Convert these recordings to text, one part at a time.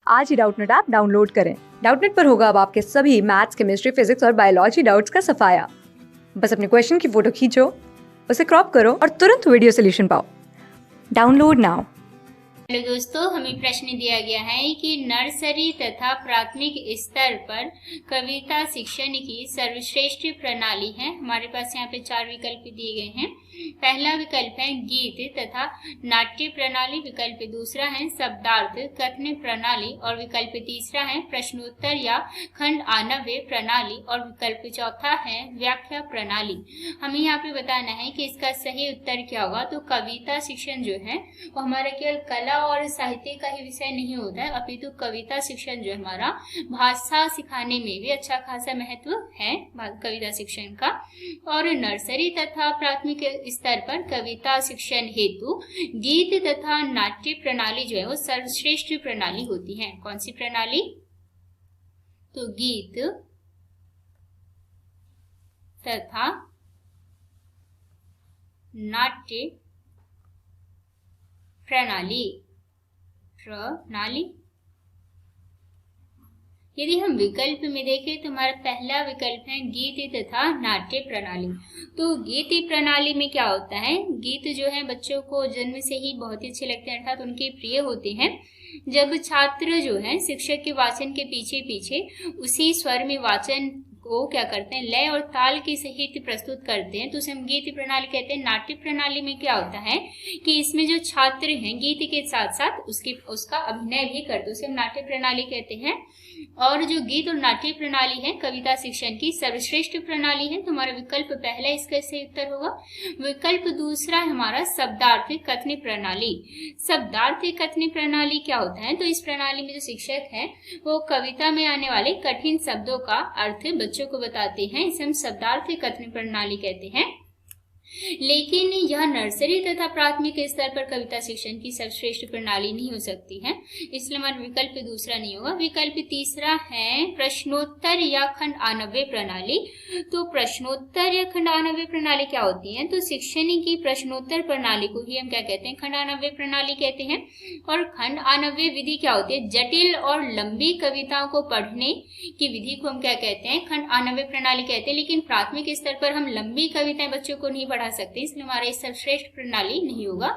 आज ही Doubtnut app download करें। Doubtnut पर होगा अब आपके सभी मैथ्स, केमिस्ट्री, फिजिक्स और बायोलॉजी डाउट्स का सफाया। बस अपने क्वेश्चन की फोटो खींचो, उसे क्रॉप करो और तुरंत वीडियो सोल्यूशन पाओ। Download now. हेलो दोस्तों, हमें प्रश्न दिया गया है कि नर्सरी तथा प्राथमिक स्तर पर कविता शिक्षण की सर्वश्रेष्ठ प्रणाली है। हमारे पास यहाँ पे 4 विकल्प दिए गए हैं। पहला विकल्प है गीत तथा नाट्य प्रणाली, विकल्प दूसरा है शब्दार्थ कथन प्रणाली और विकल्प तीसरा है प्रश्नोत्तर या खंड आनव्य प्रणाली और विकल्प चौथा है व्याख्या प्रणाली। हमें यहाँ पे बताना है कि इसका सही उत्तर क्या होगा। तो कविता शिक्षण जो है वो हमारा केवल कला और साहित्य का ही विषय नहीं होता है, अपितु कविता शिक्षण जो हमारा भाषा सिखाने में भी अच्छा खासा महत्व है कविता शिक्षण का। और नर्सरी तथा प्राथमिक स्तर पर कविता शिक्षण हेतु गीत तथा नाट्य प्रणाली जो है वो सर्वश्रेष्ठ प्रणाली होती है। कौन सी प्रणाली? तो गीत तथा नाट्य प्रणाली। यदि हम विकल्प में देखें तो हमारा पहला विकल्प है गीत तथा नाट्य प्रणाली। तो गीत प्रणाली में क्या होता है? गीत जो है बच्चों को जन्म से ही बहुत ही अच्छे लगते हैं, अर्थात उनके प्रिय होते हैं। जब छात्र जो है शिक्षक के वाचन के पीछे पीछे उसी स्वर में वाचन को क्या करते हैं, लय और ताल के सहित प्रस्तुत करते हैं, तो उसे हम गीत प्रणाली कहते हैं। नाट्य प्रणाली में क्या होता है कि इसमें जो छात्र हैं गीत के साथ साथ उसका अभिनय भी करते हैं, उसे हम नाट्य प्रणाली कहते हैं। और जो गीत और नाट्य प्रणाली है कविता शिक्षण की सर्वश्रेष्ठ प्रणाली है। तो हमारा विकल्प पहला इसका सही उत्तर होगा। विकल्प दूसरा है हमारा शब्दार्थ कथन प्रणाली। शब्दार्थ कथन प्रणाली क्या होता है? तो इस प्रणाली में जो शिक्षक है वो कविता में आने वाले कठिन शब्दों का अर्थ बच्चों को बताते हैं, इसे हम शब्दार्थ कथन प्रणाली कहते हैं। लेकिन यह नर्सरी तथा प्राथमिक स्तर पर कविता शिक्षण की सर्वश्रेष्ठ प्रणाली नहीं हो सकती है, इसलिए हमारा विकल्प दूसरा नहीं होगा। विकल्प तीसरा है प्रश्नोत्तर या खंड आनव्य प्रणाली। तो प्रश्नोत्तर या खंड आनव्य प्रणाली क्या होती है? तो शिक्षण की प्रश्नोत्तर प्रणाली को ही हम क्या कहते हैं? खंड आनव्य प्रणाली कहते हैं। और खंड आनव्य विधि क्या होती है? जटिल और लंबी कविताओं को पढ़ने की विधि को हम क्या कहते हैं? खंड आनव्य प्रणाली कहते हैं। लेकिन प्राथमिक स्तर पर हम लंबी कविताएं बच्चों को नहीं पढ़ा सकते, इसलिए हमारा सर्वश्रेष्ठ प्रणाली नहीं होगा।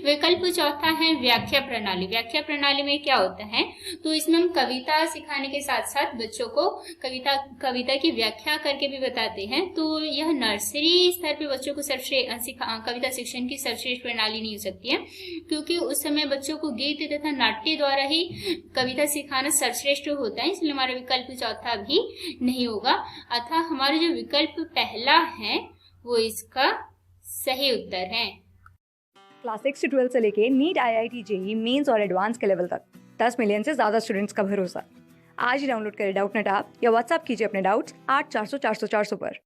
विकल्प चौथा है व्याख्या प्रणाली। व्याख्या प्रणाली में क्या होता है? तो इसमें हम कविता सिखाने के साथ साथ बच्चों को कविता की व्याख्या करके भी बताते हैं। तो यह नर्सरी स्तर पे बच्चों को कविता शिक्षण की सर्वश्रेष्ठ प्रणाली नहीं हो सकती है, क्योंकि उस समय बच्चों को गीत तथा नाट्य द्वारा ही कविता सिखाना सर्वश्रेष्ठ होता है, इसलिए हमारा विकल्प चौथा भी नहीं होगा। अतः हमारा जो विकल्प पहला है वो इसका सही उत्तर है। क्लास 6 से 12 से लेके नीट, IIT, JEE मेंस और एडवांस के लेवल तक 10 मिलियन से ज्यादा स्टूडेंट्स का भरोसा। आज ही डाउनलोड करें डाउटनेट ऐप या व्हाट्सएप कीजिए अपने डाउट्स 8400 400 400 पर।